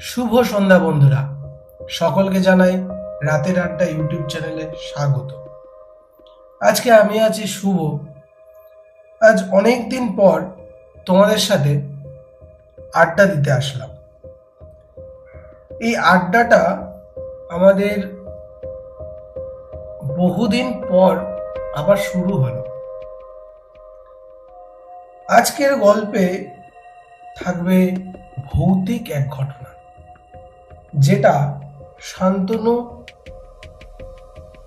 শুভ সন্ধ্যা বন্ধুরা, সকলকে জানাই রাতের আড্ডা ইউটিউব চ্যানেলে স্বাগত। আজকে আমি আছি শুভ। আজ অনেক দিন পর তোমাদের সাথে আড্ডা দিতে আসলাম। এই আড্ডাটা আমাদের বহুদিন পর আবার শুরু হলো। আজকের গল্পে থাকবে ভৌতিক এক ঘটনা, যেটা শান্তনু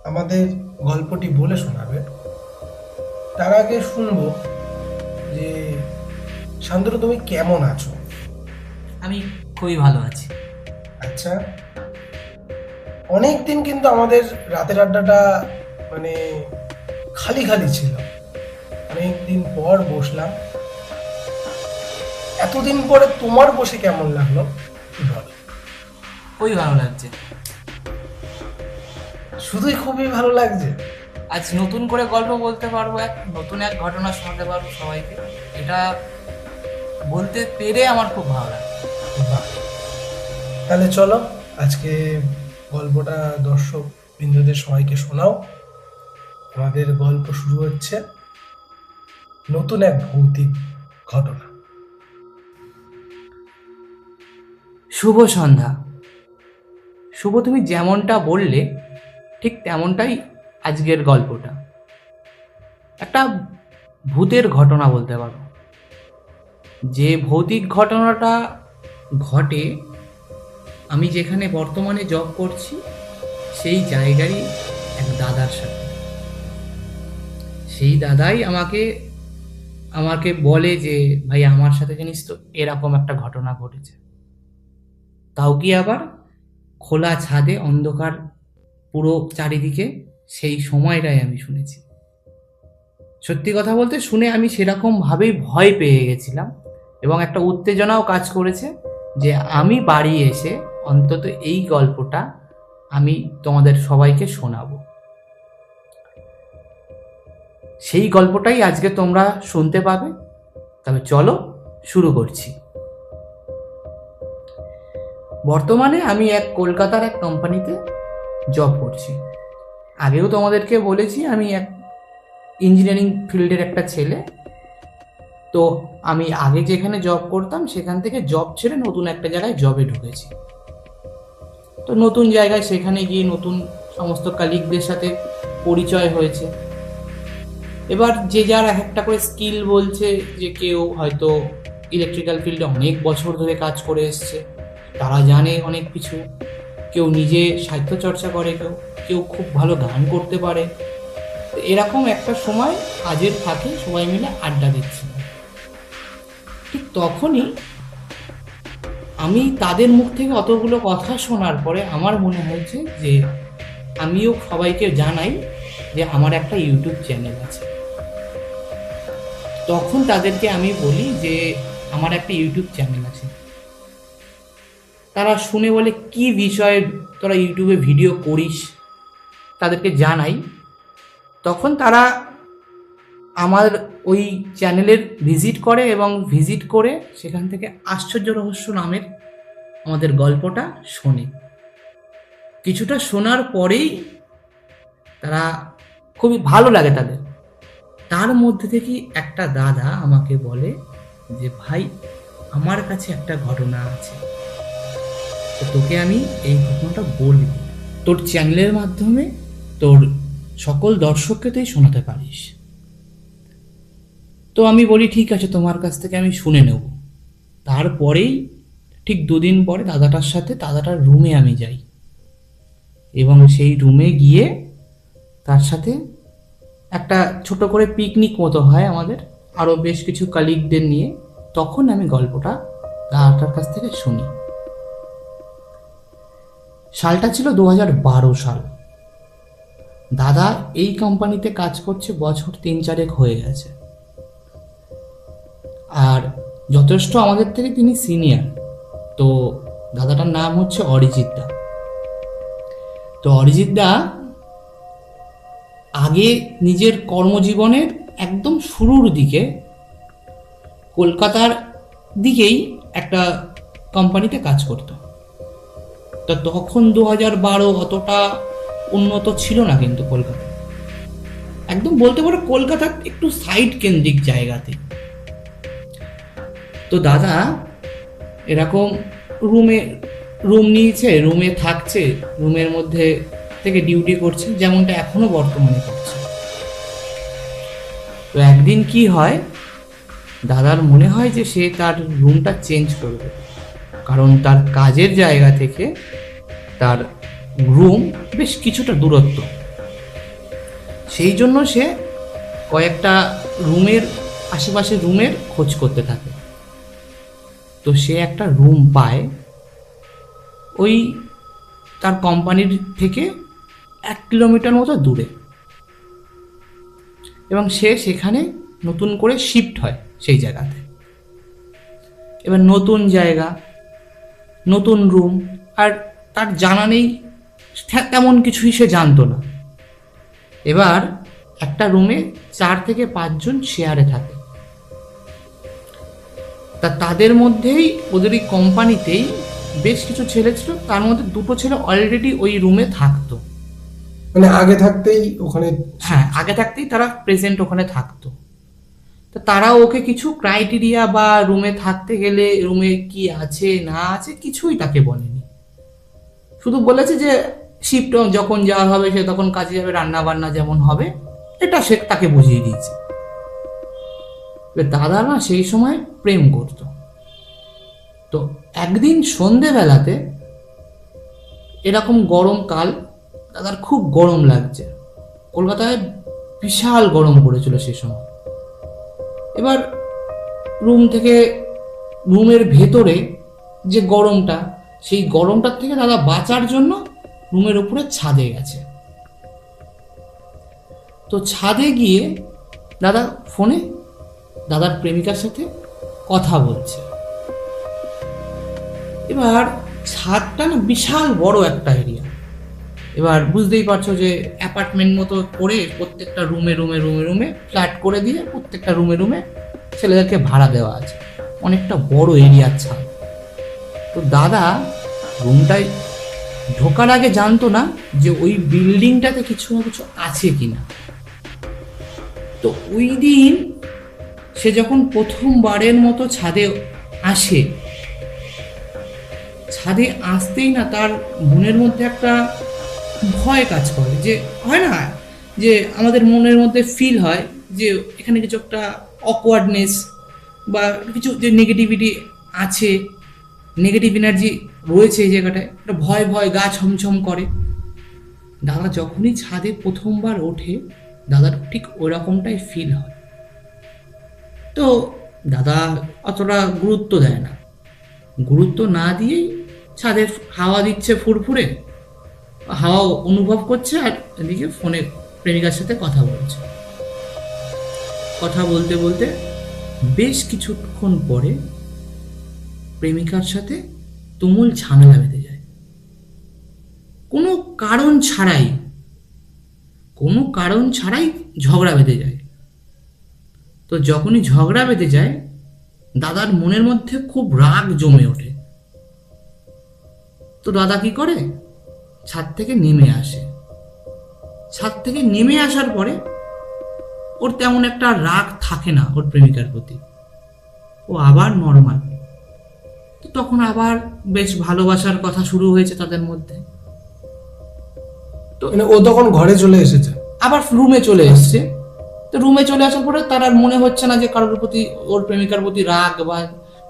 আমাদের গল্পটি বলে শোনাবে। তার আগে শুনবো যে শান্তনু, তুমি কেমন আছো? আমি খুবই ভালো আছি। আচ্ছা, অনেক দিন কিন্তু আমাদের রাতের আড্ডাটা মানে খালি খালি ছিল। অনেক দিন পর বসলাম। এতদিন পরে তোমার বসে কেমন লাগলো একটু বলো। খুবই ভালো লাগছে। শুধুই খুবই ভালো লাগছে? আজ নতুন করে গল্প বলতে পারবো, নতুন এক ঘটনা শোনাতে পারবো সবাইকে। এটা বলতে পেরে আমার খুব ভালো লাগে। বাহ, তাহলে চলো আজকে গল্পটা দর্শক বিন্দুদের সবাইকে শোনাও। আমাদের গল্প শুরু হচ্ছে নতুন এক ভৌতিক ঘটনা। শুভ সন্ধ্যা। শুভ, তুমি যেমনটা বললে ঠিক তেমনটাই আজকের গল্পটা। একটা ভূতের ঘটনা বলতে পারো। যে ভৌতিক ঘটনাটা ঘটে আমি যেখানে বর্তমানে জব করছি সেই জায়গারই এক দাদার সাথে। সেই দাদাই আমাকে আমাকে বলে যে ভাই, আমার সাথে জানিস তো এরকম একটা ঘটনা ঘটেছে। তাও কি আবার খোলা ছাদে, অন্ধকার পুরো চারিদিকে। সেই সময়টাই আমি শুনেছি। সত্যি কথা বলতে শুনে আমি সেরকম ভাবেই ভয় পেয়ে গেছিলাম এবং একটা উত্তেজনাও কাজ করেছে যে আমি বাড়ি এসে অন্তত এই গল্পটা আমি তোমাদের সবাইকে শোনাবো। সেই গল্পটাই আজকে তোমরা শুনতে পাবে। তবে চলো শুরু করছি। বর্তমানে আমি কলকাতার এক কোম্পানিতে জব করছি। আগেও তোমাদেরকে বলেছি আমি এক ইঞ্জিনিয়ারিং ফিল্ডের একটা ছেলে। তো আমি আগে যেখানে জব করতাম সেখান থেকে জব ছেড়ে নতুন একটা জায়গায় জবে ঢুকেছি। তো নতুন জায়গায় সেখানে গিয়ে নতুন সমস্ত কালিগদের সাথে পরিচয় হয়েছে। এবার যে যার এক একটা করে স্কিল বলছে, যে কেউ হয়তো ইলেকট্রিক্যাল ফিল্ডে অনেক বছর ধরে কাজ করে এসছে, তারা জানে অনেক কিছু। কেউ নিজে সাহিত্য চর্চা করে, কেউ কেউ খুব ভালো গান করতে পারে। তো এরকম একটা সময় কাজের ফাঁকে সবাই মিলে আড্ডা দিচ্ছিল। ঠিক তখনই আমি তাদের মুখ থেকে অতগুলো কথা শোনার পরে আমার মনে হয়েছে যে আমিও সবাইকে জানাই যে আমার একটা ইউটিউব চ্যানেল আছে। তখন তাদেরকে আমি বলি যে আমার একটা ইউটিউব চ্যানেল আছে। তারা শুনে বলে, কি বিষয়ে তোরা ইউটিউবে ভিডিও করিস? তাদেরকে জানাই। তখন তারা আমার ওই চ্যানেলের ভিজিট করে এবং ভিজিট করে সেখান থেকে আশ্চর্য রহস্য নামের আমাদের গল্পটা শোনে। কিছুটা শোনার পরেই তারা খুবই ভালো লাগে তাদের। তার মধ্যে থেকে একটা দাদা আমাকে বলে যে ভাই, আমার কাছে একটা ঘটনা আছে, তো তোকে আমি এই ঘটনাটা বলবো, তোর চ্যানেলের মাধ্যমে তোর সকল দর্শককে তুই শোনাতে পারিস। তো আমি বলি ঠিক আছে, তোমার কাছ থেকে আমি শুনে নেব। তারপরেই ঠিক দুদিন পরে দাদাটার রুমে আমি যাই এবং সেই রুমে গিয়ে তার সাথে একটা ছোট করে পিকনিক মতো হয় আমাদের, আরও বেশ কিছু কালিগদের নিয়ে। তখন আমি গল্পটা দাদাটার কাছ থেকে শুনি। সালটা ছিল 2012 সাল। দাদা এই কোম্পানিতে কাজ করছে বছর 3-4 হয়ে গেছে, আর যথেষ্ট আমাদের থেকে তিনি সিনিয়র। তো দাদাটার নাম হচ্ছে অরিজিৎ দা। তো অরিজিৎ দা আগে নিজের কর্মজীবনের একদম শুরুর দিকে কলকাতার দিকেই একটা কোম্পানিতে কাজ করতো। তো তখন 2012 অতটা উন্নত ছিল না কিন্তু কলকাতা, একদম বলতে পারো কলকাতার একটু সাইড কেন্দ্রিক জায়গাতে। তো দাদা এরকম রুম নিয়েছে, রুমে থাকছে, রুমের মধ্যে থেকে ডিউটি করছে, যেমনটা এখনো বর্তমানে করছে। তো একদিন কি হয়, দাদার মনে হয় যে সে তার রুমটা চেঞ্জ করবে, কারণ তার কাজের জায়গা থেকে তার রুম বেশ কিছুটা দূরত্ব। সেই জন্য সে কয়েকটা রুমের আশেপাশে রুমের খোঁজ করতে থাকে। তো সে একটা রুম পায় ওই তার কোম্পানির থেকে 1 কিলোমিটার মতো দূরে, এবং সে সেখানে নতুন করে শিফট হয় সেই জায়গাতে। এবার নতুন জায়গা, নতুন রুম, আর তার জানা নেই তেমন কিছুই, সে জানতো না। এবার একটা রুমে 4 থেকে 5 জন শেয়ারে থাকে। তাদের মধ্যেই ওদের এই কোম্পানিতেই বেশ কিছু ছেলে ছিল, তার মধ্যে 2টো ছেলে অলরেডি ওই রুমে থাকতো, মানে আগে থাকতেই ওখানে। হ্যাঁ, আগে থাকতেই তারা প্রেজেন্ট ওখানে থাকতো। তো তারা ওকে কিছু ক্রাইটেরিয়া বা রুমে থাকতে গেলে রুমে কি আছে না আছে কিছুই তাকে বলেনি, শুধু বলেছে যে শিফট যখন যাওয়া হবে সে তখন কাজে যাবে, রান্না বান্না যেমন হবে এটা সে তাকে বুঝিয়ে দিয়েছে। দাদা না সেই সময় প্রেম করত। তো একদিন সন্ধেবেলাতে এরকম গরমকাল, দাদার খুব গরম লাগছে, কলকাতায় বিশাল গরম পড়েছিল সেই সময়। এবার রুমের ভেতরে যে গরমটা, সেই গরমটার থেকে দাদা বাঁচার জন্য রুমের উপরে ছাদে গেছে। তো ছাদে গিয়ে দাদা ফোনে দাদার প্রেমিকার সাথে কথা বলছে। এবার ছাদটা না বিশাল বড় একটা এরিয়া। এবার বুঝতেই পারছো যে অ্যাপার্টমেন্ট মতো করে প্রত্যেকটা রুমে রুমে রুমে রুমে ফ্ল্যাট করে দিয়ে প্রত্যেকটা রুমে রুমে ছেলেদেরকে ভাড়া দেওয়া আছে, অনেকটা বড় এরিয়ার ছাদ। তো দাদা রুমটায় ঢোকার আগে জানতো না যে ওই বিল্ডিংটাতে কিছু না কিছু আছে কিনা। তো ওই দিন সে যখন প্রথমবারের মতো ছাদে আসে, ছাদে আসতেই না তার মনের মধ্যে একটা ভয় কাজ করে, যে হয় না যে আমাদের মনের মধ্যে ফিল হয় যে এখানে কিছু একটা অকওয়ার্ডনেস বা কিছু যে নেগেটিভিটি আছে, নেগেটিভ এনার্জি রয়েছে এই জায়গাটায়, একটা ভয় ভয় গা ছমছম করে। দাদা যখনই ছাদে প্রথমবার ওঠে দাদার ঠিক ওই রকমটাই ফিল হয়। তো দাদা অতটা গুরুত্ব দেয় না, গুরুত্ব না দিয়েই ছাদের হাওয়া দিচ্ছে ফুরফুরে, হাওয়া অনুভব করছে, আর এদিকে ফোনে প্রেমিকার সাথে কথা বলছে। কথা বলতে বলতে বেশ কিছুক্ষণ পরে প্রেমিকার সাথে তুমুল ঝামেলা বেঁধে যায়, কোনো কারণ ছাড়াই ঝগড়া বেঁধে যায়। তো যখনই ঝগড়া বেঁধে যায় দাদার মনের মধ্যে খুব রাগ জমে ওঠে। তো দাদা কি করে, ছাদ থেকে নেমে আসে। ছাদ থেকে নেমে আসার পরে ওর তেমন একটা রাগ থাকে না ওর প্রেমিকার প্রতি, ও আবার নর্মাল। তো তখন আবার বেশ ভালোবাসার কথা শুরু হয়েছে তাদের মধ্যে। তো ও তখন ঘরে চলে এসেছে, আবার রুমে চলে এসছে। তো রুমে চলে আসার পরে তার আর মনে হচ্ছে না যে কারোর প্রতি, ওর প্রেমিকার প্রতি রাগ বা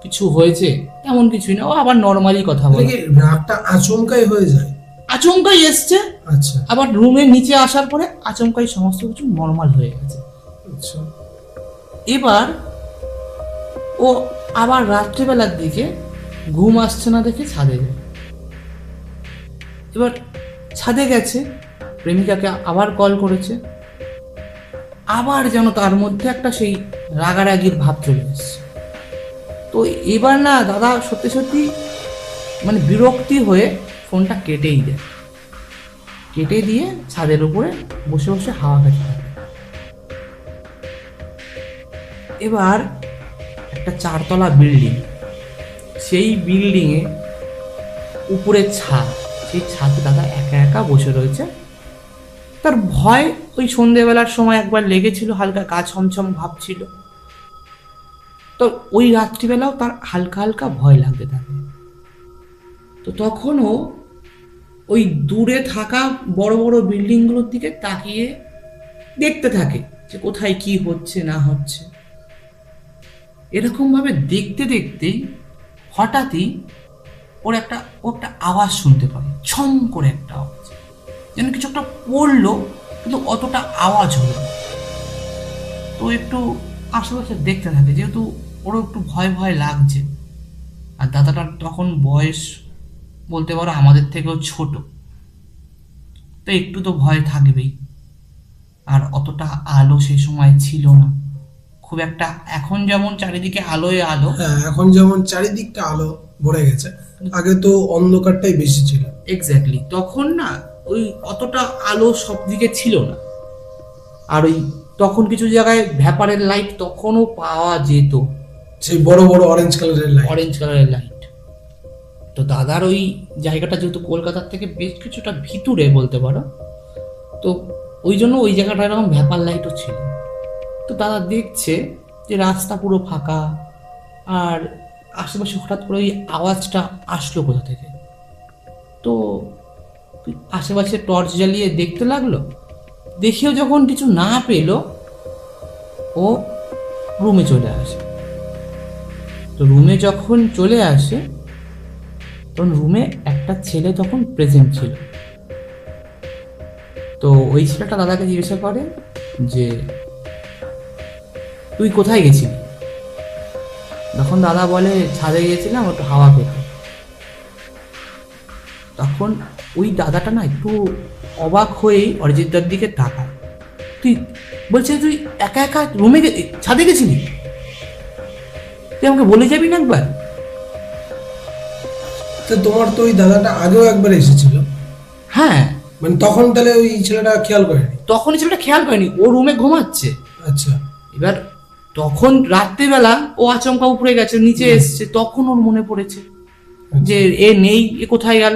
কিছু হয়েছে, তেমন কিছুই না, ও আবার নর্মালি কথা বলে। রাগটা আচমকাই হয়ে যায়, আচমকাই এসছে, আচ্ছা, আবার রুমের নিচে আসার পরে আচমকাই সমস্ত কিছু নর্মাল হয়ে গেছে। আচ্ছা। এবার ও আবার রাত্রিবেলার দিকে ঘুম আসছে না দেখে ছাদে যায়। এবার ছাদে গেছে, প্রেমিকাকে আবার কল করেছে, আবার যেন তার মধ্যে একটা সেই রাগারাগির ভাব চলে এসছে। তো এবার না দাদা সত্যি সত্যি মানে বিরক্তি হয়ে ফোনটা কেটেই দেয়, কেটে দিয়ে ছাদের উপরে বসে বসে হাওয়া খেতে থাকে। এবার একটা 4 তলা বিল্ডিং, সেই বিল্ডিংয়ে উপরে ছাদ, সেই ছাদে দাদা একা একা বসে রয়েছে। তার ভয় ওই সন্ধেবেলার সময় একবার লেগেছিল, হালকা গা ছমছম ভাব ছিল। তো ওই রাত্রিবেলাও তার হালকা হালকা ভয় লাগতে থাকে। তো তখনও ওই দূরে থাকা বড় বড় বিল্ডিংগুলোর দিকে তাকিয়ে দেখতে থাকে যে কোথায় কি হচ্ছে না হচ্ছে। এরকম ভাবে দেখতে দেখতেই হঠাৎই ওর একটা আওয়াজ শুনতে পায়, ছম করে একটা আওয়াজ, যেন কিছু একটা পড়লো, কিন্তু অতটা আওয়াজ হলো না। তো একটু আশেপাশে দেখতে থাকে, যেহেতু ওরও একটু ভয় ভয় লাগছে। আর দাদাটার তখন বয়স বলতে পারো আমাদের থেকেও ছোট, তো একটু তো ভয় থাকবেই। আর অতটা আলো সেই সময় ছিল না খুব একটা, এখন যেমন চারিদিকে আলোয় আলো। হ্যাঁ, এখন যেমন চারিদিকটা আলো ভরে গেছে, আগে তো অন্ধকারটাই বেশি ছিল। এক্স্যাক্টলি, তখন না ওই অতটা আলো সব দিকে ছিল না। আর ওই তখন কিছু জায়গায় ভ্যাপারের লাইট তখনও পাওয়া যেত, সেই বড় বড় অরেঞ্জ কালারের লাইট। অরেঞ্জ কালারের লাইট। তো দাদার ওই জায়গাটা যেহেতু কলকাতার থেকে বেশ কিছুটা ভিতরে বলতে পারো, তো ওই জন্য ওই জায়গাটা এরকম ভ্যাপার লাইটও ছিল। তো দাদা দেখছে যে রাস্তা পুরো ফাঁকা, আর আশেপাশে হঠাৎ করে ওই আওয়াজটা আসলো কোথা থেকে। তো আশেপাশে টর্চ জ্বালিয়ে দেখতে লাগলো, দেখেও যখন কিছু না পেল ও রুমে চলে আসে। তো রুমে যখন চলে আসে তখন রুমে একটা ছেলে তখন প্রেজেন্ট ছিল। তো ওই ছেলেটা দাদাকে জিজ্ঞাসা করে যে তুই কোথায় গেছিলি? তখন দাদা বলে ছাদে গিয়েছিলাম একটু হাওয়া পেতে। তখন ওই দাদাটা না একটু অবাক হয়েই অরিজিৎদার দিকে তাকায়। তুই বলছে তুই একা একা রুমে ছাদে গেছিলি? তুই আমাকে বলে যাবি না একবার? তো তোমার তো ওই দাদাটা আগেও একবার এসেছিল। হ্যাঁ, মানে তখন তাহলে ওই ছেলেটা খেয়াল করেনি? তখন এই ছেলেটা খেয়াল করেনি, ও রুমে ঘুমাচ্ছে। আচ্ছা। এবার তখন রাত্রিবেলা ও আচমকা উপরে গেছে, নিচে এসছে, তখন ওর মনে পড়েছে যে এ নেই, এ কোথায় গেল।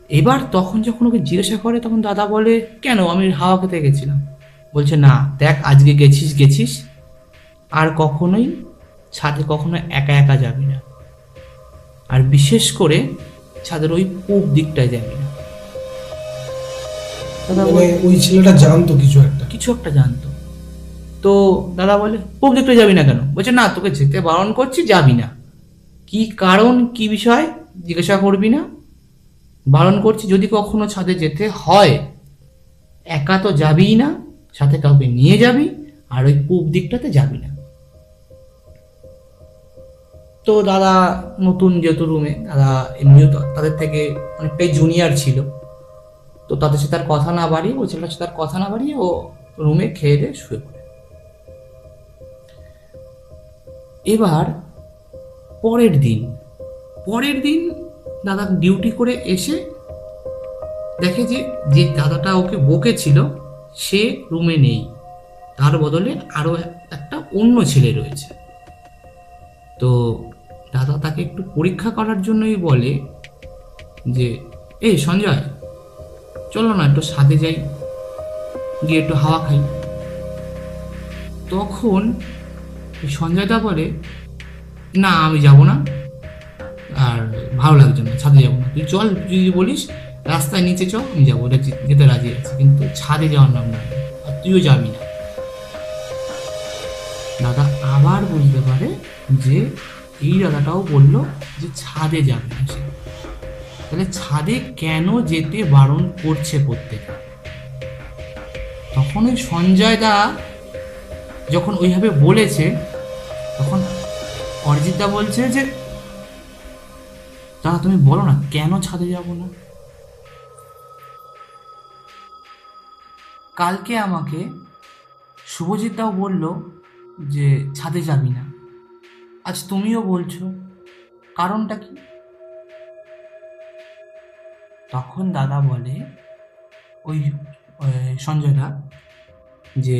এবার তখন যখন ওকে জিজ্ঞাসা করে তখন দাদা বলে কেন, আমি হাওয়া খেতে গেছিলাম। বলছে না দেখ, আজকে গেছিস আর কখনোই ছাদে কখনো একা একা যাবি না, আর বিশেষ করে ছাদের ওই পূব দিকটায় যাবি না। দাদা মানে ওই ছেলেটা জানতো কিছু একটা জানতো। তো দাদা বলে পূব দিকটায় যাবি না কেন? বলছে না, তোকে যেতে বারণ করছি, যাবি না। কি কারণ, কি বিষয় জিজ্ঞাসা করবি না, বারণ করছি। যদি কখনো ছাদে যেতে হয় একা তো যাবিই না, সাথে কাউকে নিয়ে যাবি, আর ওই পূব দিকটাতে যাবি না। তো দাদা নতুন যেহেতু রুমে, দাদা এমনিও তাদের থেকে অনেকটাই জুনিয়র ছিল, তো তাদের সাথে তার কথা না বাড়িয়ে, ওই ছেলেটার সাথে তার কথা না বাড়িয়ে ও রুমে খেয়ে দিয়ে শুয়ে পড়ে। এবার পরের দিন দাদা ডিউটি করে এসে দেখে যে দাদাটা ওকে বকেছিল সে রুমে নেই, তার বদলে আরো একটা অন্য ছেলে রয়েছে। তো দাদা তাকে একটু পরীক্ষা করার জন্যই বলে যে এই সঞ্জয়, চলো না একটু ছাদে যাই, গিয়ে একটু হাওয়া খাই। তখন সঞ্জয় দা বলে না আমি যাব না, আর ভালো লাগছে না, ছাদে যাবো না। তুই চল, তুই যদি বলিস রাস্তায় নিচে চল, আমি যাবো, যেতে রাজি আছি, কিন্তু ছাদে যাওয়ার নাম না, আর তুইও যাবি না। দাদা আবার বুঝতে পারে যে এই দাদাটাও বললো যে ছাদে যাবে না সে, তাহলে ছাদে কেন যেতে বারণ করছে প্রত্যেকে। তখন ওই সঞ্জয় দা যখন ওইভাবে বলেছে তখন অরিজিৎ দা বলছে যে দাদা তুমি বলো না কেন ছাদে যাব না। কালকে আমাকে শুভজিৎ দাও বলল যে ছাদে যাবি না, আজ তুমিও বলছো, কারণটা কি? তখন দাদা বলে ওই সঞ্জয় দা যে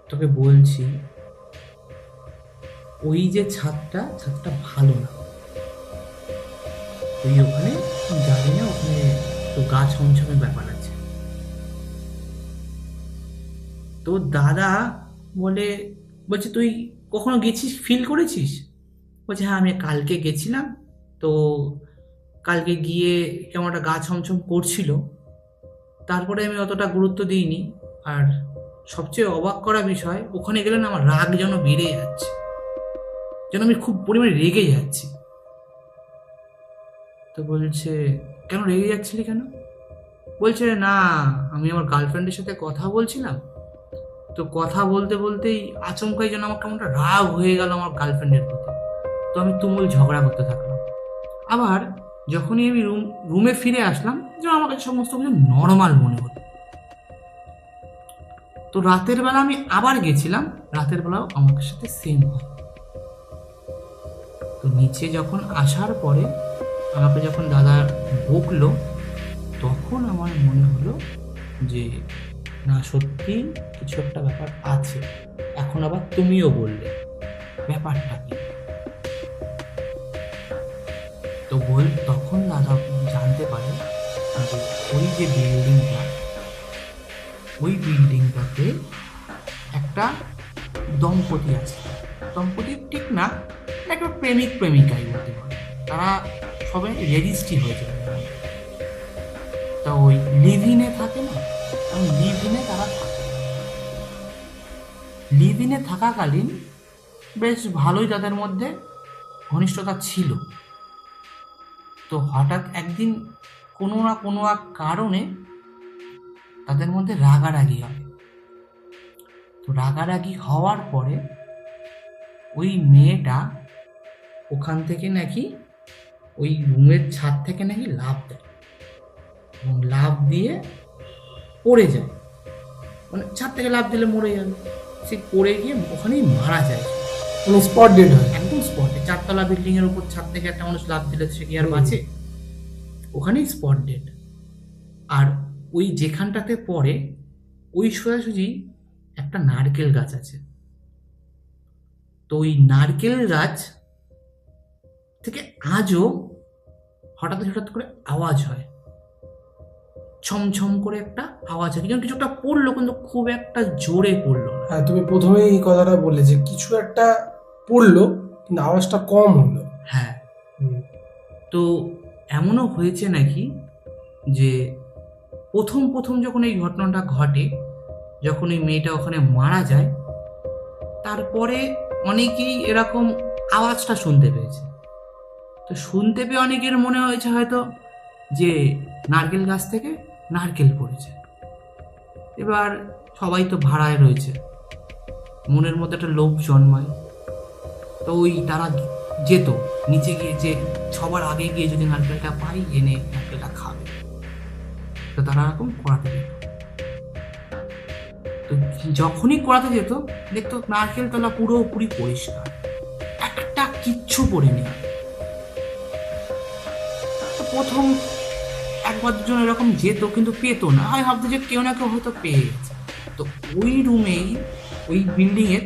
তোকে বলছি ওই যে ছাদটা ভালো না, তুই ওখানে যাবি না, ওখানে তো গা ছমছমের ব্যাপার আছে। তো দাদা বলে বলছে তুই কখনো গেছিস, ফিল করেছিস? বলছে হ্যাঁ, আমি কালকে গেছিলাম। তো কালকে গিয়ে কেমন একটা গা ছমছম করছিল, তারপরে আমি অতটা গুরুত্ব দিইনি। আর সবচেয়ে অবাক করা বিষয়, ওখানে গেলে না আমার রাগ যেন বেড়ে যাচ্ছে, যেন আমি খুব পরিমাণে রেগে যাচ্ছি। তো বলছে কেন রেগে যাচ্ছিলি কেন? বলছে না, আমি আমার গার্লফ্রেন্ডের সাথে কথা বলছিলাম, তো কথা বলতে বলতেই আচমকাই যেন আমার কেমন একটা রাগ হয়ে গেল আমার গার্লফ্রেন্ডের প্রতি। তো আমি তুমুল ঝগড়া করতে থাকলাম। আবার যখনই আমি রুমে ফিরে আসলাম, যেন আমার কাছে সমস্ত কিছু নর্মাল মনে হলো। তো রাতের বেলা আমি আবার গেছিলাম, রাতের বেলাও আমার সাথে সেম হয়। তো নিচে যখন আসার পরে আমাকে যখন দাদা বকলো, তখন আমার মনে হলো যে না, সত্যি কিছু একটা ব্যাপার আছে। এখন আবার তুমিও বললে, ব্যাপারটা কি? তো তখন দাদা জানতে পারে যে ওই যে বিল্ডিংটা, ওই বিল্ডিংটাতে একটা দম্পতি আছে। দম্পতি ঠিক না, একটা প্রেমিক প্রেমিকাই বলতে পারে। তারা সবাই রেজিস্ট্রি হয়েছে। তা ওই লিভ-ইনে থাকে না, লিভ-ইনে তারা থাকে। লিভ-ইনে থাকাকালীন বেশ ভালোই তাদের মধ্যে ঘনিষ্ঠতা ছিল। তো হঠাৎ একদিন কোনো না কোনো এক কারণে তাদের মধ্যে রাগারাগি হয়। তো রাগারাগি হওয়ার পরে ওই মেয়েটা ওখান থেকে নাকি ওই রুমের ছাদ থেকে নাকি লাফ দেয়, এবং লাফ দিয়ে পড়ে যায়। মানে ছাদ থেকে লাফ দিলে মরে যাবে, সে পড়ে গিয়ে ওখানেই মারা যায়। মানে স্পট ডেড হয় একদম স্পটে, 4তলা বিল্ডিং এর উপর ছাদ থেকে একটা মানুষ লাফ দিলে সে কি আর বাঁচে? ওখানেই স্পট ডেড। আর ওই যেখানটাতে পড়ে ওই সোজাসুজি একটা নারকেল গাছ আছে। তো ওই নারকেল গাছ থেকে আজও হঠাৎ হঠাৎ করে আওয়াজ হয়, ছমছম করে একটা আওয়াজ হয়, কিন্তু কিছু একটা পড়লো, কিন্তু খুব একটা জোরে পড়লো না। হ্যাঁ, তুমি প্রথমেই এই কথাটা বললে যে কিছু একটা পড়লো কিন্তু আওয়াজটা কম হলো। হ্যাঁ, তো এমনও হয়েছে নাকি যে প্রথম প্রথম যখন এই ঘটনাটা ঘটে, যখন এই মেয়েটা ওখানে মারা যায়, তারপরে অনেকেই এরকম আওয়াজটা শুনতে পেয়েছে। তো শুনতে পেয়ে অনেকের মনে হয়েছে হয়তো যে নারকেল গাছ থেকে নারকেল পড়েছে। এবার সবাই তো ভাড়ায় রয়েছে, মনের মধ্যে একটা লোভ জন্মায়। তো ওই তারা যেত নিচে গিয়ে, যে সবার আগে গিয়ে যদি নারকেলটা পাই এনে নারকেলটা খাবে। তো তারা এরকম করাতে যেত। তো যখনই করাতে যেত দেখতো নারকেল তলা পুরোপুরি পরিষ্কার, একটা কিচ্ছু পড়ে নেই। তো প্রথম একবার দুজন এরকম যেত, কিন্তু পেতো না। আমি ভাবতো যে কেউ না কেউ হয়তো পেয়ে গেছে। তো ওই রুমেই, ওই বিল্ডিং এর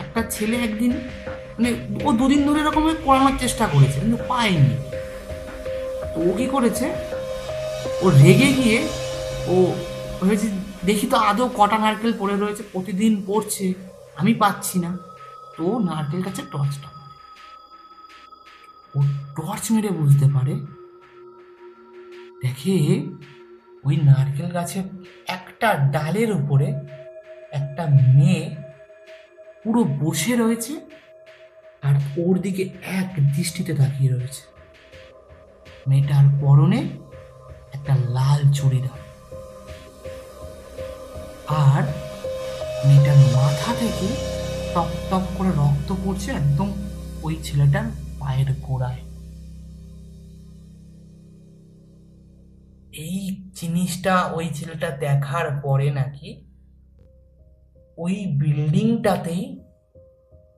একটা ছেলে একদিন, মানে ও 2 দিন ধরে এরকম করানোর চেষ্টা করেছে কিন্তু পায়নি। তো ও কি করেছে, ও রেগে গিয়ে ও ভেবেছে দেখি তো আদৌ কটা নারকেল পড়ে রয়েছে, প্রতিদিন পড়ছে, আমি পাচ্ছি না। তো নারকেল গাছে টর্চটা মারে। ও টর্চ মেরে বুঝতে পারে, দেখে ওই নারকেল গাছের একটা ডালের উপরে একটা মেয়ে পুরো বসে রয়েছে, আর ওর দিকে এক দৃষ্টিতে তাকিয়ে রয়েছে। মেয়েটার পরনে একটা লাল চুড়িদার, আর মেয়েটার মাথা থেকে টপ টপ করে রক্ত পড়ছে একদম ওই ছেলেটার পায়ের গোড়ায়। এই জিনিসটা ওই ছেলেটা দেখার পরে নাকি ওই বিল্ডিংটাতেই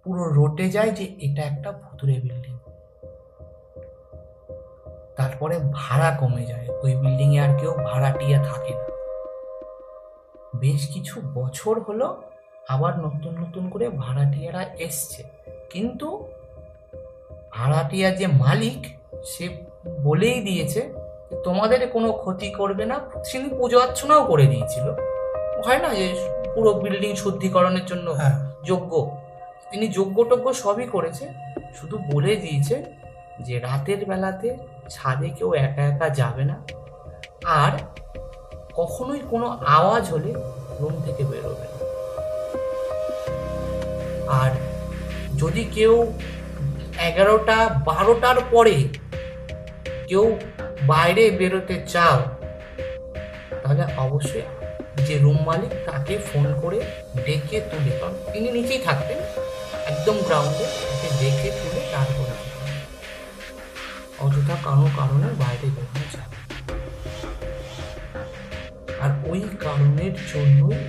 পুরো রটে যায় যে এটা একটা ভুতুড়ে বিল্ডিং। তারপরে ভাড়া কমে যায়, ওই বিল্ডিং এ আর কেউ ভাড়াটিয়া থাকে না। বেশ কিছু বছর হলো আবার নতুন নতুন করে ভাড়াটিয়ারা এসছে, কিন্তু ভাড়াটিয়া যে মালিক সে বলেই দিয়েছে যে তোমাদের কোনো ক্ষতি করবে না। তিনি পুজো অর্চনাও করে দিয়েছিল, হয় না যে পুরো বিল্ডিং শুদ্ধিকরণের জন্য হ্যাঁ। যজ্ঞ, তিনি যজ্ঞ টজ্ঞ সবই করেছে। শুধু বলে দিয়েছে যে রাতের বেলাতে ছাদে কেউ একা একা যাবে না, আর কখনোই কোনো আওয়াজ হলে রুম থেকে বেরোবে না। আর যদি কেউ 11টা 12টার পরে কেউ বাইরে বেরোতে চাও, তাহলে অবশ্যই যে রুম মালিক তাকে ফোন করে ডেকে তুলে, কারণ তিনি নিচেই থাকতেন একদম গ্রাউন্ডে, তাকে ডেকে তুলে তারপরে অযথা কোনো কারণে বাইরে বেরোনো যাবে। আর ওই কারণের জন্যই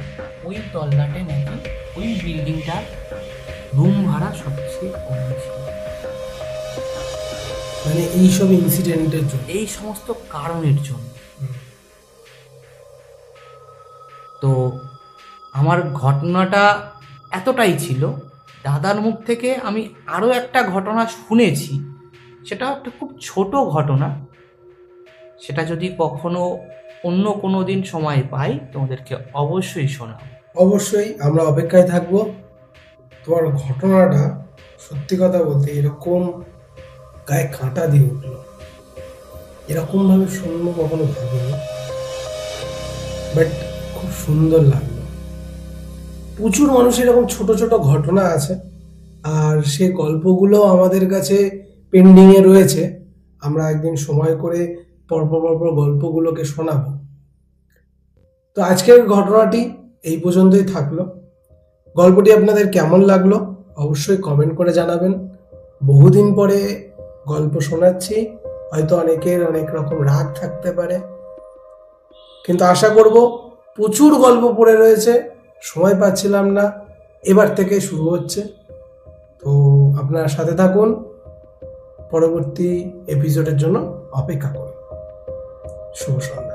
ওই তল্লাটে নাকি ওই বিল্ডিংটার রুম ভাড়া সবচেয়ে কম ছিল, মানে এইসব ইনসিডেন্টের জন্য। এই সমস্ত কারণের জন্য। তো আমার ঘটনাটা এতটাই ছিল। দাদার মুখ থেকে আমি আরও একটা ঘটনা শুনেছি, সেটা একটা খুব ছোট ঘটনা। সেটা যদি কখনো অন্য কোনো দিন সময় পাই তোমাদেরকে অবশ্যই শোনাবো। অবশ্যই আমরা অপেক্ষায় থাকবো। তোমার ঘটনাটা সত্যি কথা বলতে এরকম গায়ে কাঁটা দিয়ে উঠলো, এরকম ভাবে শুনবো কখনো ভাবিনি, বাট খুব সুন্দর লাগলো। প্রচুর মানুষের এরকম ছোট ছোট ঘটনা আছে, আর সেই গল্পগুলো আমাদের কাছে পেন্ডিংয়ে রয়েছে। আমরা একদিন সময় করে পরপর গল্পগুলোকে শোনাবো। তো আজকের ঘটনাটি এই পর্যন্তই থাকলো। গল্পটি আপনাদের কেমন লাগলো অবশ্যই কমেন্ট করে জানাবেন। বহুদিন পরে গল্প শোনাচ্ছি, হয়তো অনেকের অনেক রকম রাগ থাকতে পারে, কিন্তু আশা করব প্রচুর গল্প পড়ে রয়েছে, সময় পাচ্ছিলাম না, এবার থেকে শুরু হচ্ছে। তো আপনারা সাথে থাকুন, পরবর্তী এপিসোডের জন্য অপেক্ষা করুন। শুভ সন্ধ্যা।